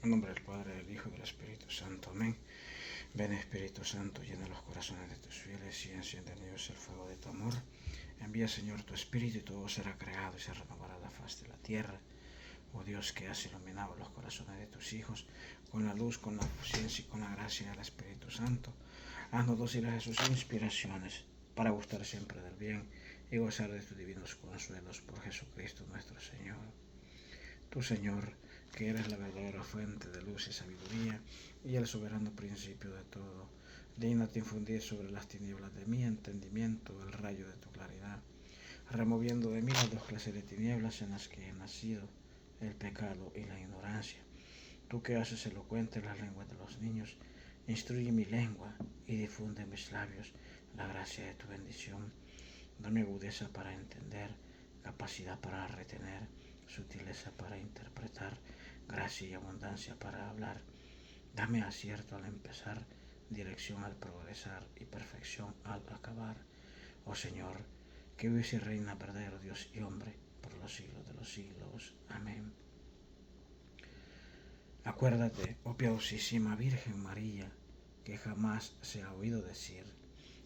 En nombre del Padre, del Hijo y del Espíritu Santo. Amén. Ven Espíritu Santo, llena los corazones de tus fieles y enciende en ellos el fuego de tu amor. Envía, Señor, tu Espíritu y todo será creado y se renovará la faz de la tierra. Oh Dios, que has iluminado los corazones de tus hijos con la luz, con la ciencia y con la gracia del Espíritu Santo. Haznos dóciles a sus inspiraciones para gustar siempre del bien y gozar de tus divinos consuelos por Jesucristo nuestro Señor. Tú, Señor, que eres la verdadera fuente de luz y sabiduría y el soberano principio de todo, dígnate infundir sobre las tinieblas de mi entendimiento el rayo de tu claridad, removiendo de mí las dos clases de tinieblas en las que he nacido, el pecado y la ignorancia. Tú que haces elocuentes las lenguas de los niños, instruye mi lengua y difunde en mis labios la gracia de tu bendición. Dame agudeza para entender, capacidad para retener, sutileza para interpretar, gracia y abundancia para hablar. Dame acierto al empezar, dirección al progresar y perfección al acabar. Oh Señor, que vives y reina verdadero Dios y hombre por los siglos de los siglos. Amén. Acuérdate, oh piadosísima Virgen María, que jamás se ha oído decir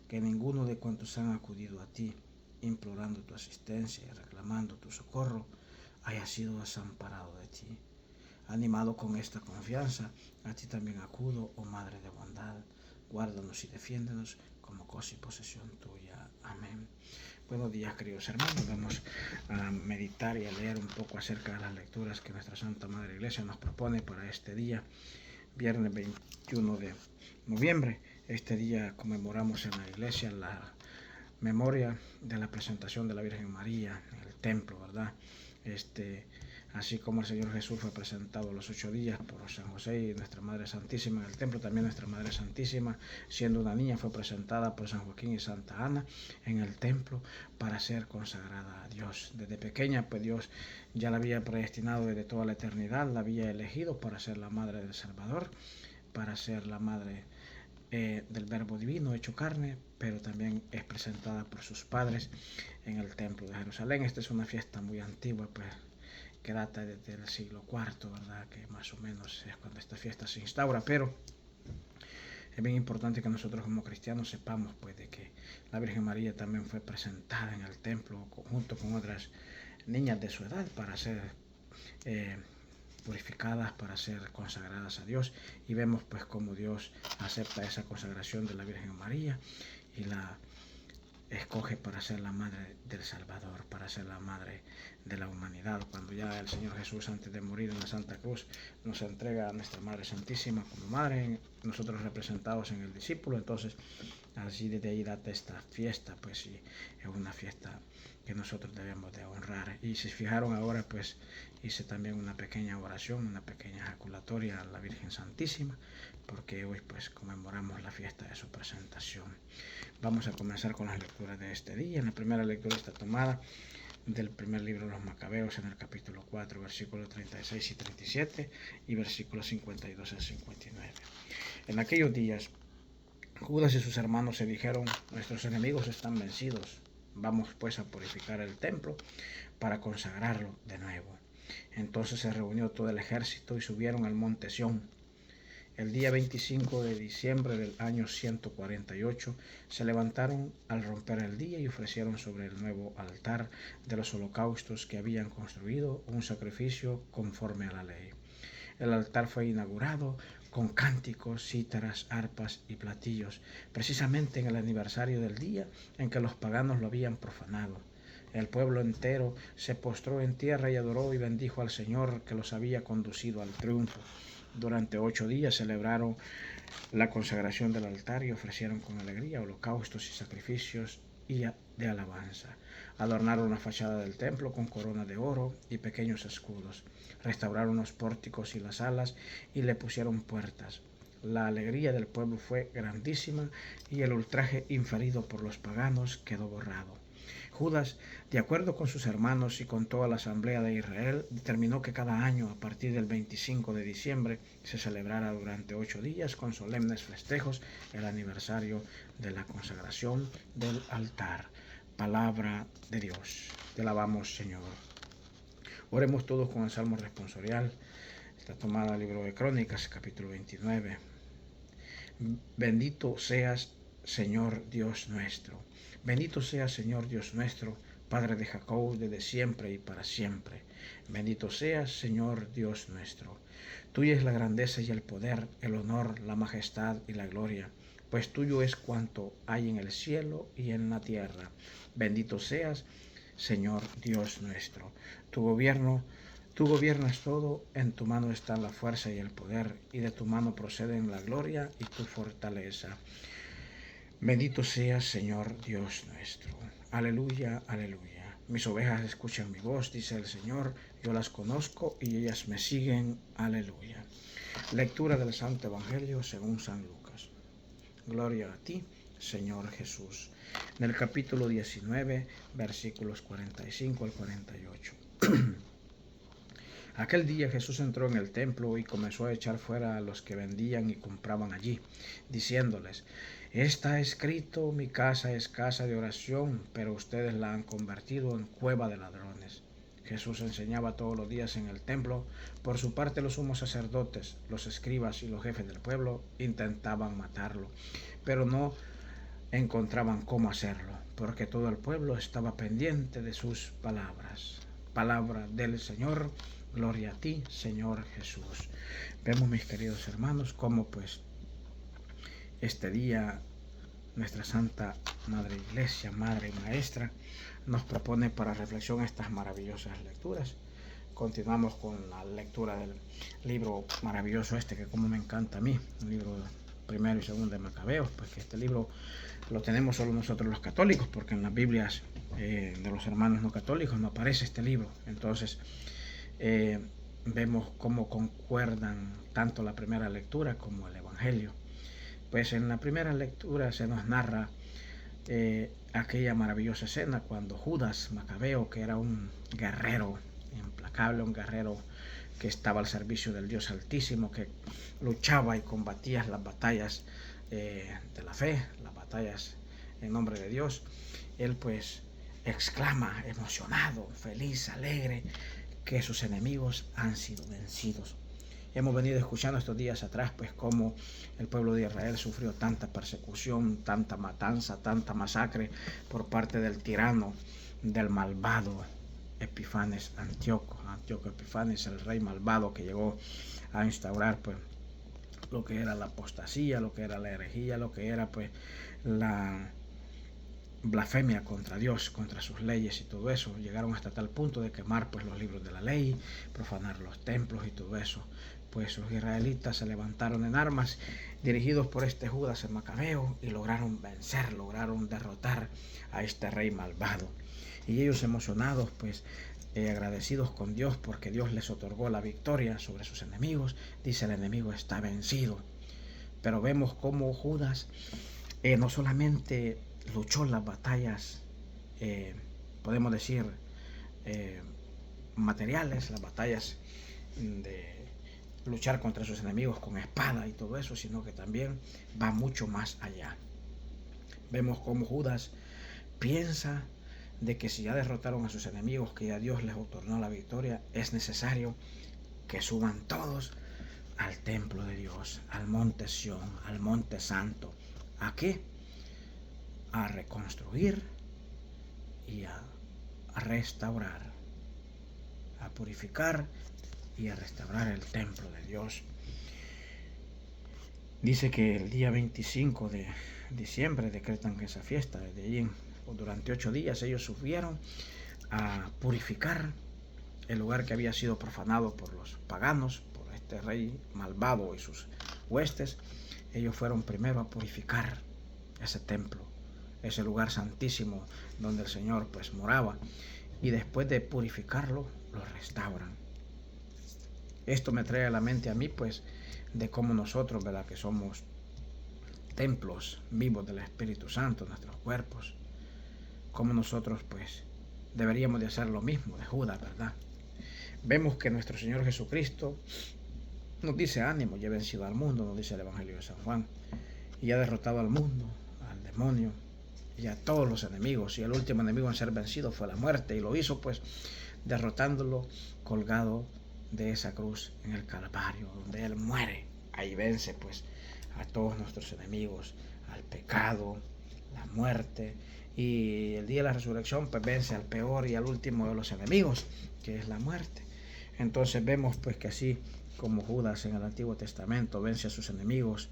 que ninguno de cuantos han acudido a ti, implorando tu asistencia y reclamando tu socorro, haya sido desamparado de ti. Animado con esta confianza, a ti también acudo, oh Madre de bondad, guárdanos y defiéndenos como cosa y posesión tuya. Amén. Buenos días, queridos hermanos. Vamos a meditar y a leer un poco acerca de las lecturas que nuestra Santa Madre Iglesia nos propone para este día, viernes 21 de noviembre. Este día conmemoramos en la Iglesia la memoria de la presentación de la Virgen María en el templo, ¿verdad? Así como el Señor Jesús fue presentado los 8 días por San José y nuestra Madre Santísima en el templo, también nuestra Madre Santísima, siendo una niña, fue presentada por San Joaquín y Santa Ana en el templo para ser consagrada a Dios. Desde pequeña, pues Dios ya la había predestinado desde toda la eternidad, la había elegido para ser la Madre del Salvador, para ser la Madre del Verbo Divino hecho carne, pero también es presentada por sus padres en el templo de Jerusalén. Esta es una fiesta muy antigua, pues que data desde el siglo IV, ¿verdad? Que más o menos es cuando esta fiesta se instaura, pero es bien importante que nosotros como cristianos sepamos pues de que la Virgen María también fue presentada en el templo junto con otras niñas de su edad para ser purificadas, para ser consagradas a Dios, y vemos pues cómo Dios acepta esa consagración de la Virgen María y la escoge para ser la madre del Salvador, para ser la madre de la humanidad. Cuando ya el Señor Jesús, antes de morir en la Santa Cruz, nos entrega a nuestra Madre Santísima como madre, nosotros representados en el discípulo, entonces así desde ahí data esta fiesta, pues sí, es una fiesta que nosotros debemos de honrar. Y si fijaron ahora, pues hice también una pequeña oración, una pequeña ejaculatoria a la Virgen Santísima, porque hoy pues conmemoramos la fiesta de su presentación. Vamos a comenzar con las lecturas de este día. En la primera lectura está tomada del primer libro de los Macabeos, en el capítulo 4, versículos 36 y 37 y versículos 52 al 59. En aquellos días, Judas y sus hermanos se dijeron: nuestros enemigos están vencidos, vamos pues a purificar el templo para consagrarlo de nuevo. Entonces se reunió todo el ejército y subieron al monte Sión. El día 25 de diciembre del año 148 se levantaron al romper el día y ofrecieron sobre el nuevo altar de los holocaustos que habían construido un sacrificio conforme a la ley. El altar fue inaugurado con cánticos, cítaras, arpas y platillos, precisamente en el aniversario del día en que los paganos lo habían profanado. El pueblo entero se postró en tierra y adoró y bendijo al Señor que los había conducido al triunfo. Durante 8 días celebraron la consagración del altar y ofrecieron con alegría holocaustos y sacrificios y de alabanza. Adornaron la fachada del templo con corona de oro y pequeños escudos. Restauraron los pórticos y las alas y le pusieron puertas. La alegría del pueblo fue grandísima y el ultraje inferido por los paganos quedó borrado. Judas, de acuerdo con sus hermanos y con toda la asamblea de Israel, determinó que cada año, a partir del 25 de diciembre, se celebrara durante 8 días con solemnes festejos el aniversario de la consagración del altar. Palabra de Dios. Te alabamos, Señor. Oremos todos con el Salmo responsorial. Está tomada el libro de Crónicas, capítulo 29. Bendito seas, Señor Dios nuestro. Bendito seas, Señor Dios nuestro, Padre de Jacob, desde siempre y para siempre. Bendito seas, Señor Dios nuestro. Tuya es la grandeza y el poder, el honor, la majestad y la gloria, pues tuyo es cuanto hay en el cielo y en la tierra. Bendito seas, Señor Dios nuestro. Tú gobiernas todo, en tu mano está la fuerza y el poder, y de tu mano proceden la gloria y tu fortaleza. Bendito seas, Señor Dios nuestro. Aleluya, aleluya. Mis ovejas escuchan mi voz, dice el Señor, yo las conozco y ellas me siguen. Aleluya. Lectura del Santo Evangelio según San Lucas. Gloria a ti, Señor Jesús. En el capítulo 19, versículos 45 al 48. Aquel día Jesús entró en el templo y comenzó a echar fuera a los que vendían y compraban allí, diciéndoles: está escrito, mi casa es casa de oración, pero ustedes la han convertido en cueva de ladrones. Jesús enseñaba todos los días en el templo. Por su parte, los sumos sacerdotes, los escribas y los jefes del pueblo intentaban matarlo, pero no encontraban cómo hacerlo, porque todo el pueblo estaba pendiente de sus palabras. Palabra del Señor. Gloria a ti, Señor Jesús. Vemos, mis queridos hermanos, cómo pues este día nuestra Santa Madre Iglesia, Madre y Maestra, nos propone para reflexión estas maravillosas lecturas. Continuamos con la lectura del libro maravilloso que como me encanta a mí, el libro primero y segundo de Macabeos, pues que este libro lo tenemos solo nosotros los católicos, porque en las Biblias de los hermanos no católicos no aparece este libro. Entonces vemos cómo concuerdan tanto la primera lectura como el Evangelio. Pues en la primera lectura se nos narra aquella maravillosa escena cuando Judas Macabeo, que era un guerrero implacable, un guerrero que estaba al servicio del Dios Altísimo, que luchaba y combatía las batallas de la fe, las batallas en nombre de Dios, él pues exclama emocionado, feliz, alegre, que sus enemigos han sido vencidos. Hemos venido escuchando estos días atrás pues cómo el pueblo de Israel sufrió tanta persecución, tanta matanza, tanta masacre por parte del tirano, del malvado Epifanes Antíoco Epifanes, el rey malvado que llegó a instaurar pues lo que era la apostasía, lo que era la herejía, lo que era pues la blasfemia contra Dios, contra sus leyes y todo eso. Llegaron hasta tal punto de quemar pues los libros de la ley, profanar los templos y todo eso. Pues los israelitas se levantaron en armas, dirigidos por este Judas el Macabeo, y lograron vencer, lograron derrotar a este rey malvado. Y ellos emocionados, pues agradecidos con Dios porque Dios les otorgó la victoria sobre sus enemigos, dice: el enemigo está vencido. Pero vemos cómo Judas no solamente luchó las batallas, podemos decir, materiales, las batallas de luchar contra sus enemigos con espada y todo eso, sino que también va mucho más allá. Vemos cómo Judas piensa de que si ya derrotaron a sus enemigos, que ya Dios les otorgó la victoria, es necesario que suban todos al templo de Dios, al monte Sión, al monte santo. ¿A qué? A reconstruir y a restaurar, a purificar y a restaurar el templo de Dios. Dice que el día 25 de diciembre decretan que esa fiesta, desde allí durante 8 días ellos subieron a purificar el lugar que había sido profanado por los paganos, por este rey malvado y sus huestes. Ellos fueron primero a purificar ese templo, ese lugar santísimo donde el Señor pues moraba, y después de purificarlo lo restauran. Esto me trae a la mente a mí pues de cómo nosotros, ¿verdad?, que somos templos vivos del Espíritu Santo, nuestros cuerpos, como nosotros pues deberíamos de hacer lo mismo de Judas, ¿verdad? Vemos que nuestro Señor Jesucristo nos dice: ánimo, ya he vencido al mundo, nos dice el Evangelio de San Juan, y ha derrotado al mundo, al demonio y a todos los enemigos, y el último enemigo en ser vencido fue la muerte, y lo hizo pues derrotándolo colgado de esa cruz en el Calvario, donde Él muere. Ahí vence pues a todos nuestros enemigos, al pecado, la muerte, y el día de la resurrección pues vence al peor y al último de los enemigos, que es la muerte. Entonces vemos pues que así como Judas en el Antiguo Testamento vence a sus enemigos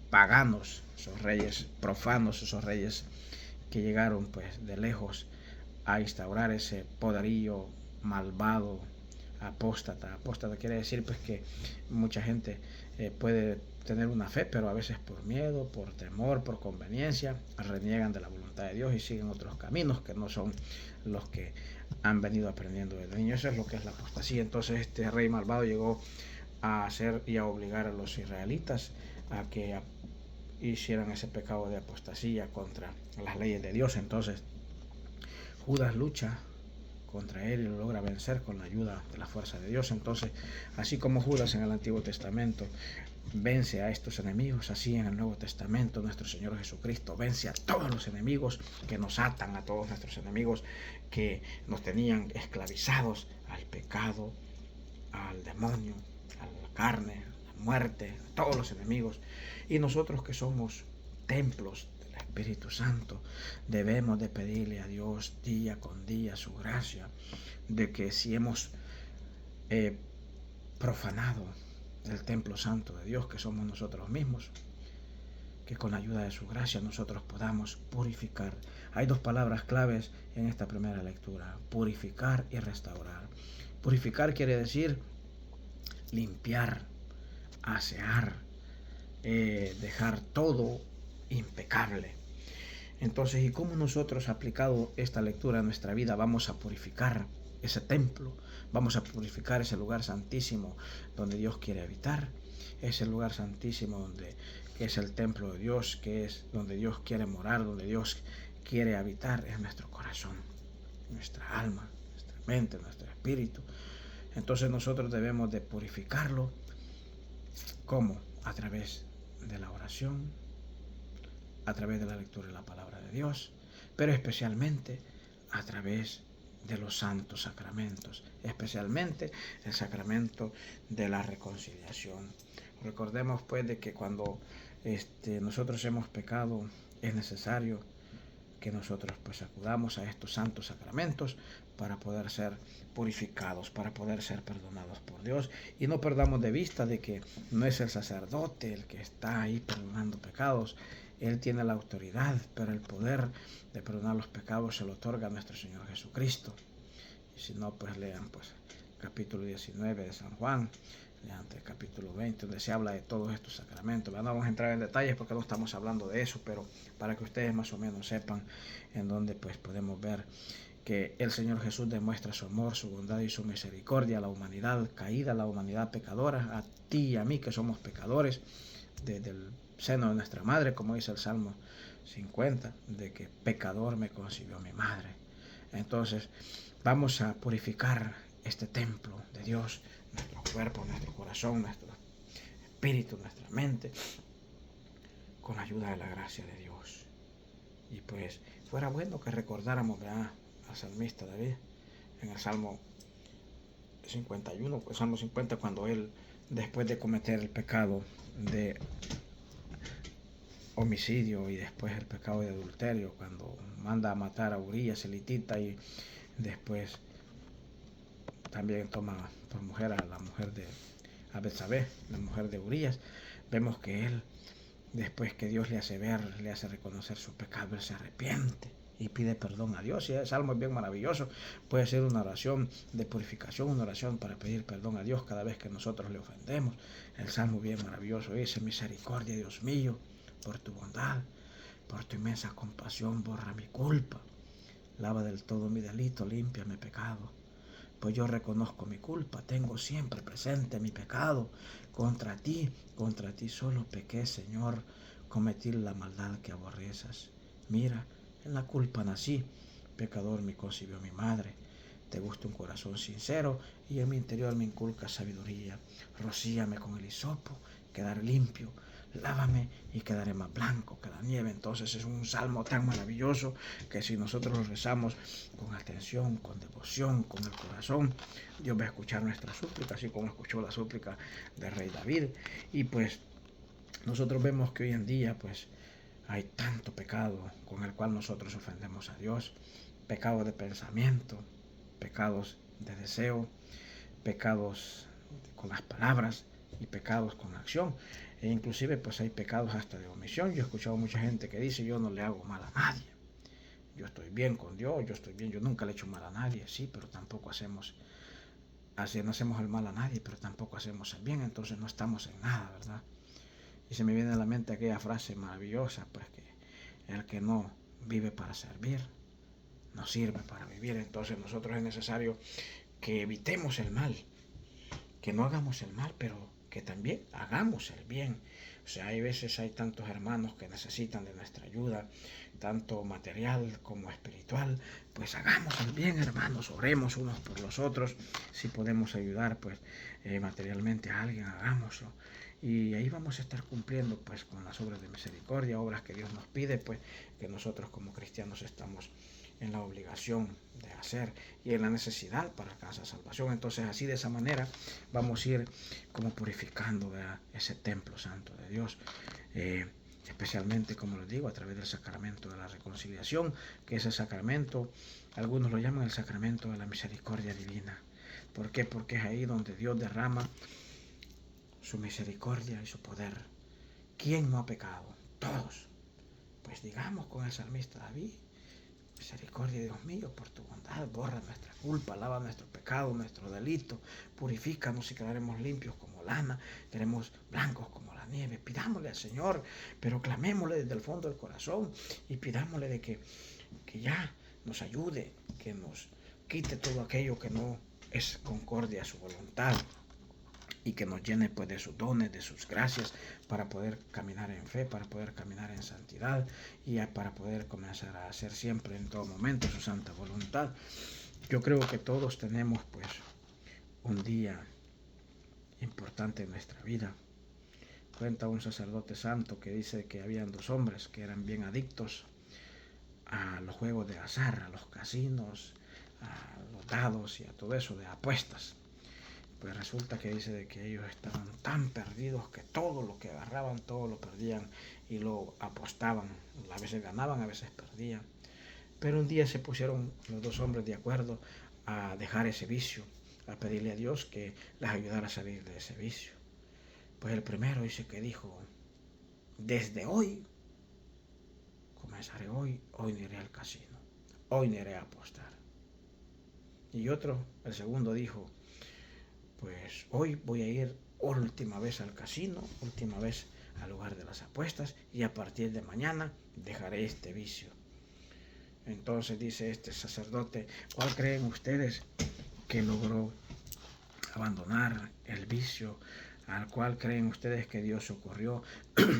paganos, esos reyes profanos, esos reyes que llegaron pues de lejos a instaurar ese poderío malvado, apóstata. Apóstata quiere decir pues que mucha gente puede tener una fe, pero a veces por miedo, por temor, por conveniencia, reniegan de la voluntad de Dios y siguen otros caminos que no son los que han venido aprendiendo desde niño. Eso es lo que es la apostasía. Entonces este rey malvado llegó a hacer y a obligar a los israelitas a que hicieran ese pecado de apostasía contra las leyes de Dios. Entonces Judas lucha contra él y lo logra vencer con la ayuda de la fuerza de Dios. Entonces, así como Judas en el Antiguo Testamento vence a estos enemigos, así en el Nuevo Testamento nuestro Señor Jesucristo vence a todos los enemigos que nos atan, a todos nuestros enemigos que nos tenían esclavizados al pecado, al demonio, a la carne, a la muerte, a todos los enemigos. Y nosotros que somos templos del Espíritu Santo, debemos de pedirle a Dios día con día su gracia, de que si hemos profanado el templo santo de Dios, que somos nosotros mismos, que con la ayuda de su gracia nosotros podamos purificar. Hay dos palabras claves en esta primera lectura: purificar y restaurar. Purificar quiere decir limpiar, asear, dejar todo impecable. Entonces, ¿y cómo nosotros, aplicado esta lectura a nuestra vida, vamos a purificar ese templo? Vamos a purificar ese lugar santísimo donde Dios quiere habitar, ese lugar santísimo que es el templo de Dios, que es donde Dios quiere morar, donde Dios quiere habitar, es nuestro corazón, nuestra alma, nuestra mente, nuestro espíritu. Entonces nosotros debemos de purificarlo. ¿Cómo? A través de la oración, a través de la lectura de la palabra de Dios, pero especialmente a través de los santos sacramentos, especialmente el sacramento de la reconciliación. Recordemos pues de que cuando nosotros hemos pecado, es necesario que nosotros pues acudamos a estos santos sacramentos para poder ser purificados, para poder ser perdonados por Dios, y no perdamos de vista de que no es el sacerdote el que está ahí perdonando pecados. Él tiene la autoridad, pero el poder de perdonar los pecados se lo otorga a nuestro Señor Jesucristo. Y si no, pues lean pues capítulo 19 de San Juan, lean el capítulo 20, donde se habla de todos estos sacramentos. No vamos a entrar en detalles porque no estamos hablando de eso, pero para que ustedes más o menos sepan en donde pues podemos ver que el Señor Jesús demuestra su amor, su bondad y su misericordia a la humanidad caída, a la humanidad pecadora, a ti y a mí que somos pecadores, desde el seno de nuestra madre, como dice el Salmo 50, de que pecador me concibió mi madre. Entonces vamos a purificar este templo de Dios, nuestro cuerpo, nuestro corazón, nuestro espíritu, nuestra mente, con la ayuda de la gracia de Dios. Y pues fuera bueno que recordáramos, ¿verdad?, al salmista David en el Salmo 51, el Salmo 50, cuando él, después de cometer el pecado de homicidio y después el pecado de adulterio, cuando manda a matar a Urías elitita, y después también toma por mujer a la mujer de Betsabé, la mujer de Urías, vemos que él, después que Dios le hace ver, le hace reconocer su pecado, él se arrepiente y pide perdón a Dios. Y el Salmo es bien maravilloso. Puede ser una oración de purificación, una oración para pedir perdón a Dios cada vez que nosotros le ofendemos. El Salmo bien maravilloso dice: misericordia, Dios mío, por tu bondad, por tu inmensa compasión, borra mi culpa, lava del todo mi delito, limpia mi pecado. Pues yo reconozco mi culpa, tengo siempre presente mi pecado. Contra ti solo pequé, Señor, cometí la maldad que aborreces. Mira, en la culpa nací, pecador me concibió mi madre. Te gusta un corazón sincero y en mi interior me inculca sabiduría. Rocíame con el hisopo, quedar limpio, lávame y quedaré más blanco que la nieve. Entonces es un salmo tan maravilloso que si nosotros lo rezamos con atención, con devoción, con el corazón, Dios va a escuchar nuestra súplica, así como escuchó la súplica del rey David. Y pues nosotros vemos que hoy en día pues hay tanto pecado con el cual nosotros ofendemos a Dios. Pecado de pensamiento, pecados de deseo, pecados con las palabras y pecados con acción. E inclusive pues hay pecados hasta de omisión. Yo he escuchado mucha gente que dice: yo no le hago mal a nadie, yo estoy bien con Dios, yo estoy bien, yo nunca le he hecho mal a nadie. Sí, pero tampoco no hacemos el mal a nadie, pero tampoco hacemos el bien. Entonces no estamos en nada, ¿verdad? Y se me viene a la mente aquella frase maravillosa, pues, que el que no vive para servir no sirve para vivir. Entonces nosotros es necesario que evitemos el mal, que no hagamos el mal, pero que también hagamos el bien. O sea, hay tantos hermanos que necesitan de nuestra ayuda, tanto material como espiritual. Pues hagamos el bien, hermanos, oremos unos por los otros. Si podemos ayudar pues materialmente a alguien, hagámoslo. Y ahí vamos a estar cumpliendo pues con las obras de misericordia, obras que Dios nos pide, pues que nosotros como cristianos estamos en la obligación de hacer y en la necesidad para alcanzar salvación. Entonces así, de esa manera, vamos a ir como purificando, ¿verdad?, ese templo santo de Dios, especialmente, como les digo, a través del sacramento de la reconciliación, que ese sacramento, algunos lo llaman el sacramento de la misericordia divina. ¿Por qué? Porque es ahí donde Dios derrama su misericordia y su poder. ¿Quién no ha pecado? Todos. Pues digamos con el salmista David: misericordia, Dios mío, por tu bondad, borra nuestra culpa, lava nuestro pecado, nuestro delito, purifícanos y quedaremos limpios como lana, queremos blancos como la nieve. Pidámosle al Señor, pero clamémosle desde el fondo del corazón y pidámosle de que ya nos ayude, que nos quite todo aquello que no es concordia a su voluntad, y que nos llene pues de sus dones, de sus gracias, para poder caminar en fe, para poder caminar en santidad y para poder comenzar a hacer siempre, en todo momento, su santa voluntad. Yo creo que todos tenemos pues un día importante en nuestra vida. Cuenta un sacerdote santo que dice que habían dos hombres que eran bien adictos a los juegos de azar, a los casinos, a los dados y a todo eso de apuestas. Pues resulta que dice de que ellos estaban tan perdidos que todo lo que agarraban, todo lo perdían y lo apostaban. A veces ganaban, a veces perdían. Pero un día se pusieron los dos hombres de acuerdo a dejar ese vicio, a pedirle a Dios que les ayudara a salir de ese vicio. Pues el primero dice que dijo: desde hoy comenzaré, hoy no iré al casino, hoy no iré a apostar. Y otro, el segundo, dijo: pues hoy voy a ir última vez al casino, última vez al lugar de las apuestas, y a partir de mañana dejaré este vicio. Entonces dice este sacerdote: ¿cuál creen ustedes que logró abandonar el vicio? ¿Al cual creen ustedes que Dios socorrió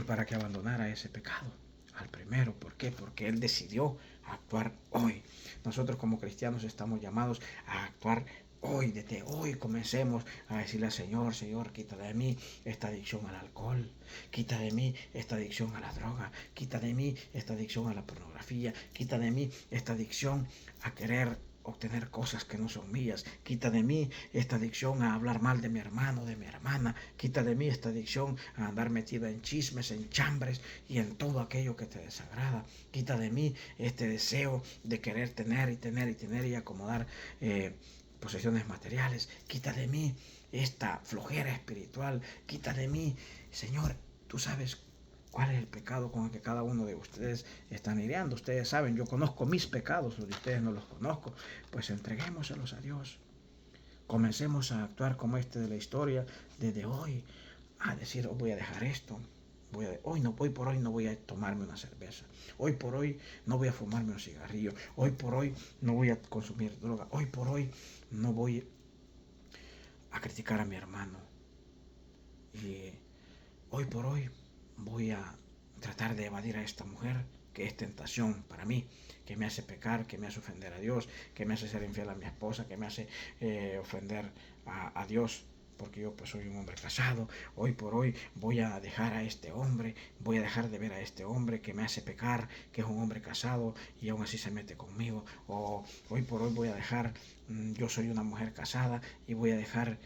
para que abandonara ese pecado? Al primero. ¿Por qué? Porque Él decidió actuar hoy. Nosotros como cristianos estamos llamados a actuar hoy. Desde hoy comencemos a decirle al Señor: Señor, quita de mí esta adicción al alcohol, quita de mí esta adicción a la droga, quita de mí esta adicción a la pornografía, quita de mí esta adicción a querer obtener cosas que no son mías, quita de mí esta adicción a hablar mal de mi hermano, de mi hermana, quita de mí esta adicción a andar metida en chismes, en chambres y en todo aquello que te desagrada, quita de mí este deseo de querer tener y tener y tener y acomodar posesiones materiales, quita de mí esta flojera espiritual, quita de mí, Señor, tú sabes cuál es el pecado con el que cada uno de ustedes están lidiando. Ustedes saben, yo conozco mis pecados, los de ustedes no los conozco. Pues entreguémoselos a Dios. Comencemos a actuar como este de la historia, desde hoy, a decir: oh, voy a dejar esto. Hoy por hoy no voy a tomarme una cerveza. Hoy por hoy no voy a fumarme un cigarrillo. Hoy por hoy no voy a consumir droga. Hoy por hoy no voy a criticar a mi hermano. Y hoy por hoy voy a tratar de evadir a esta mujer que es tentación para mí, que me hace pecar, que me hace ofender a Dios, que me hace ser infiel a mi esposa, que me hace ofender a Dios porque yo pues soy un hombre casado, hoy por hoy voy a dejar a este hombre, voy a dejar de ver a este hombre que me hace pecar, que es un hombre casado y aún así se mete conmigo, o hoy por hoy voy a dejar, yo soy una mujer casada y voy a dejar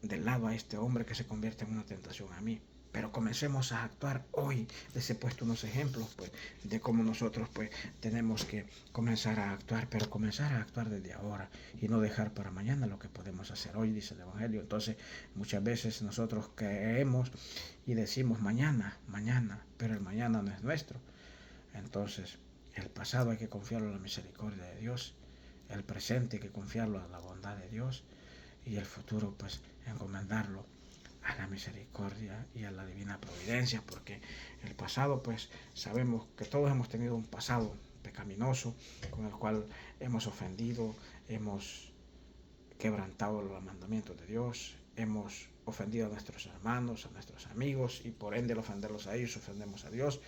de lado a este hombre que se convierte en una tentación a mí. Pero comencemos a actuar hoy. Les he puesto unos ejemplos pues, de cómo nosotros pues, tenemos que comenzar a actuar, pero comenzar a actuar desde ahora y no dejar para mañana lo que podemos hacer hoy, dice el Evangelio. Entonces, muchas veces nosotros creemos y decimos mañana, mañana, pero el mañana no es nuestro. Entonces, el pasado hay que confiarlo en la misericordia de Dios, el presente hay que confiarlo a la bondad de Dios y el futuro pues encomendarlo a la misericordia y a la divina providencia, porque el pasado pues sabemos que todos hemos tenido un pasado pecaminoso con el cual hemos ofendido, hemos quebrantado los mandamientos de Dios, hemos ofendido a nuestros hermanos, a nuestros amigos y por ende al ofenderlos a ellos ofendemos a Dios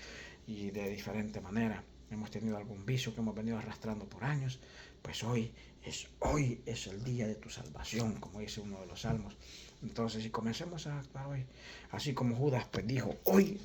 y de diferente manera. Hemos tenido algún vicio que hemos venido arrastrando por años, pues hoy es el día de tu salvación, como dice uno de los salmos. Entonces, si comencemos a actuar hoy, así como Judas pues dijo, hoy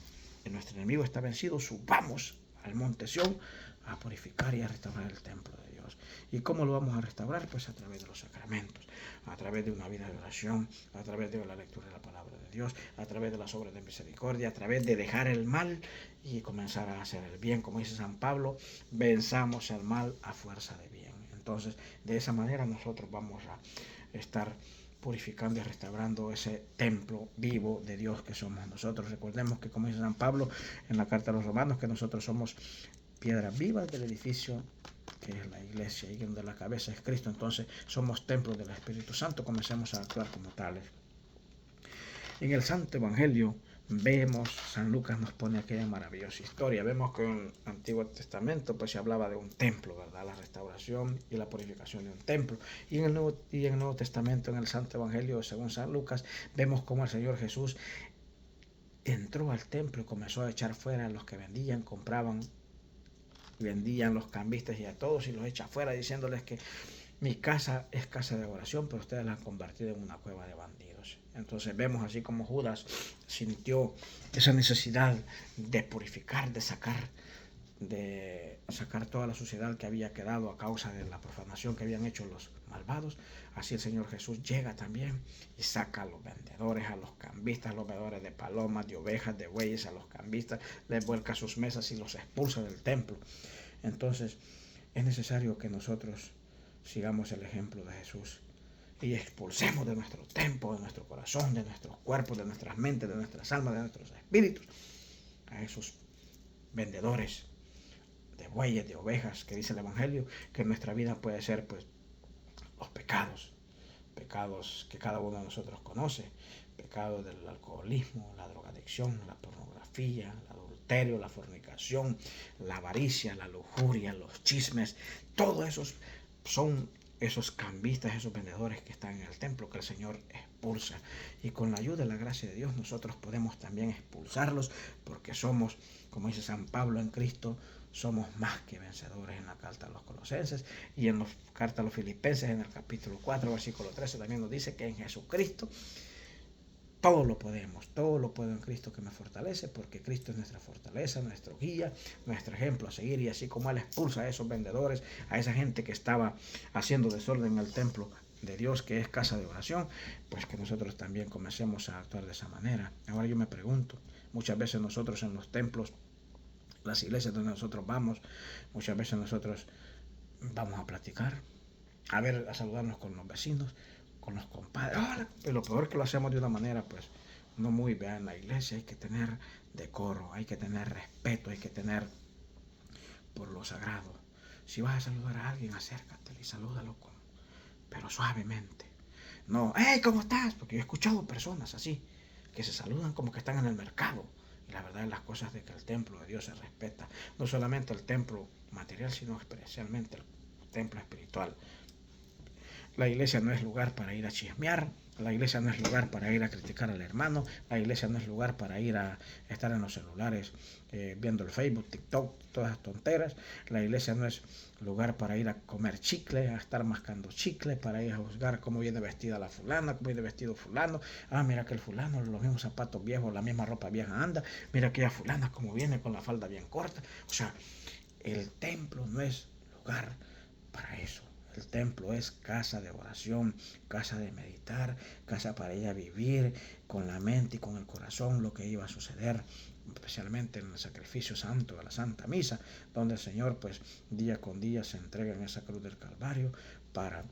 nuestro enemigo está vencido, subamos al monte Sión a purificar y a restaurar el templo de Dios. ¿Y cómo lo vamos a restaurar? Pues a través de los sacramentos, a través de una vida de oración, a través de la lectura de la palabra de Dios, a través de las obras de misericordia, a través de dejar el mal y comenzar a hacer el bien. Como dice San Pablo, venzamos el mal a fuerza de bien. Entonces, de esa manera nosotros vamos a estar purificando y restaurando ese templo vivo de Dios que somos nosotros. Recordemos que, como dice San Pablo en la carta a los Romanos, que nosotros somos piedras vivas del edificio que es la iglesia y donde la cabeza es Cristo. Entonces somos templos del Espíritu Santo, comencemos a actuar como tales. En el Santo Evangelio vemos, San Lucas nos pone aquella maravillosa historia. Vemos que en el Antiguo Testamento pues se hablaba de un templo, ¿verdad? La restauración y la purificación de un templo. Y en el Nuevo Testamento, en el Santo Evangelio, según San Lucas, vemos cómo el Señor Jesús entró al templo y comenzó a echar fuera a los que vendían, compraban, vendían los cambistas y a todos y los echa fuera diciéndoles que mi casa es casa de oración, pero ustedes la han convertido en una cueva de bandidos. Entonces vemos así como Judas sintió esa necesidad de purificar, de sacar toda la suciedad que había quedado a causa de la profanación que habían hecho los malvados. Así el Señor Jesús llega también y saca a los vendedores, a los cambistas, a los vendedores de palomas, de ovejas, de bueyes, a los cambistas, les vuelca sus mesas y los expulsa del templo. Entonces es necesario que nosotros sigamos el ejemplo de Jesús y expulsemos de nuestro templo, de nuestro corazón, de nuestros cuerpos, de nuestras mentes, de nuestras almas, de nuestros espíritus, a esos vendedores de bueyes, de ovejas, que dice el Evangelio, que en nuestra vida puede ser pues los pecados que cada uno de nosotros conoce, pecados del alcoholismo, la drogadicción, la pornografía, el adulterio, la fornicación, la avaricia, la lujuria, los chismes, todos esos son esos cambistas, esos vendedores que están en el templo que el Señor expulsa. Y con la ayuda y la gracia de Dios nosotros podemos también expulsarlos porque somos, como dice San Pablo en Cristo, somos más que vencedores en la carta a los Colosenses y en la carta a los Filipenses en el capítulo 4, versículo 13 también nos dice que en Jesucristo todo lo podemos, todo lo puedo en Cristo que me fortalece, porque Cristo es nuestra fortaleza, nuestro guía, nuestro ejemplo a seguir. Y así como Él expulsa a esos vendedores, a esa gente que estaba haciendo desorden en el templo de Dios, que es casa de oración, pues que nosotros también comencemos a actuar de esa manera. Ahora yo me pregunto, muchas veces nosotros en los templos, las iglesias donde nosotros vamos, muchas veces nosotros vamos a platicar, a saludarnos con los vecinos, con los compadres. Hola. Pero lo peor que lo hacemos de una manera, pues, no muy bien. En la iglesia hay que tener decoro, hay que tener respeto, hay que tener por lo sagrado. Si vas a saludar a alguien, acércate y salúdalo pero suavemente. No, hey, ¿cómo estás? Porque yo he escuchado personas así, que se saludan como que están en el mercado. Y la verdad es las cosas de que el templo de Dios se respeta. No solamente el templo material, sino especialmente el templo espiritual. La iglesia no es lugar para ir a chismear, La iglesia no es lugar para ir a criticar al hermano. La iglesia no es lugar para ir a estar en los celulares viendo el Facebook, TikTok, todas esas tonteras. La iglesia no es lugar para ir a comer chicle, a estar mascando chicle, para ir a juzgar cómo viene vestida la fulana, cómo viene vestido fulano. Ah, mira que el fulano, los mismos zapatos viejos, la misma ropa vieja anda. Mira aquella fulana cómo viene con la falda bien corta. O sea, el templo no es lugar para eso. El templo es casa de oración, casa de meditar, casa para ella vivir con la mente y con el corazón lo que iba a suceder, especialmente en el sacrificio santo de la Santa Misa, donde el Señor pues día con día se entrega en esa cruz del Calvario para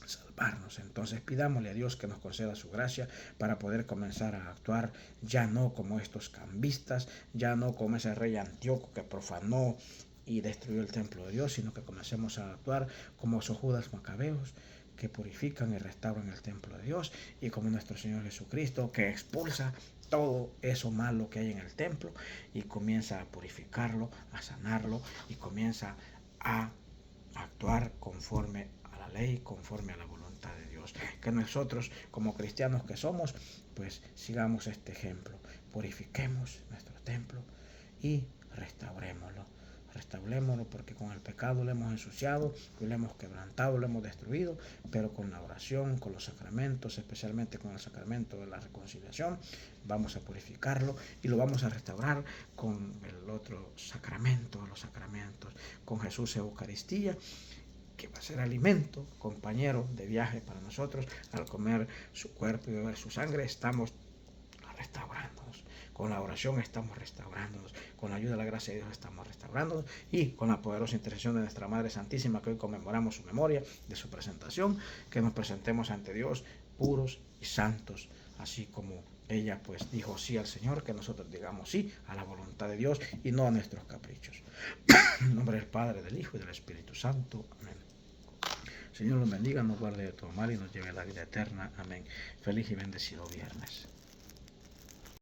salvarnos. Entonces pidámosle a Dios que nos conceda su gracia para poder comenzar a actuar ya no como estos cambistas, ya no como ese rey Antíoco que profanó y destruyó el templo de Dios, sino que comencemos a actuar como esos Judas Macabeos que purifican y restauran el templo de Dios, y como nuestro Señor Jesucristo que expulsa todo eso malo que hay en el templo y comienza a purificarlo, a sanarlo y comienza a actuar conforme a la ley, conforme a la voluntad de Dios. Que nosotros como cristianos que somos, pues sigamos este ejemplo, purifiquemos nuestro templo y restaurémoslo. Restaurémoslo porque con el pecado lo hemos ensuciado, lo hemos quebrantado, lo hemos destruido, pero con la oración, con los sacramentos, especialmente con el sacramento de la reconciliación, vamos a purificarlo y lo vamos a restaurar con el otro sacramento, los sacramentos, con Jesús Eucaristía, que va a ser alimento, compañero de viaje para nosotros. Al comer su cuerpo y beber su sangre, estamos restaurándonos. Con la oración estamos restaurándonos. Con la ayuda de la gracia de Dios estamos restaurándonos. Y con la poderosa intercesión de nuestra Madre Santísima, que hoy conmemoramos su memoria de su presentación, que nos presentemos ante Dios puros y santos, así como ella pues dijo sí al Señor, que nosotros digamos sí a la voluntad de Dios y no a nuestros caprichos. En nombre del Padre, del Hijo y del Espíritu Santo. Amén. Señor nos bendiga, nos guarde de todo mal y nos lleve a la vida eterna. Amén. Feliz y bendecido viernes.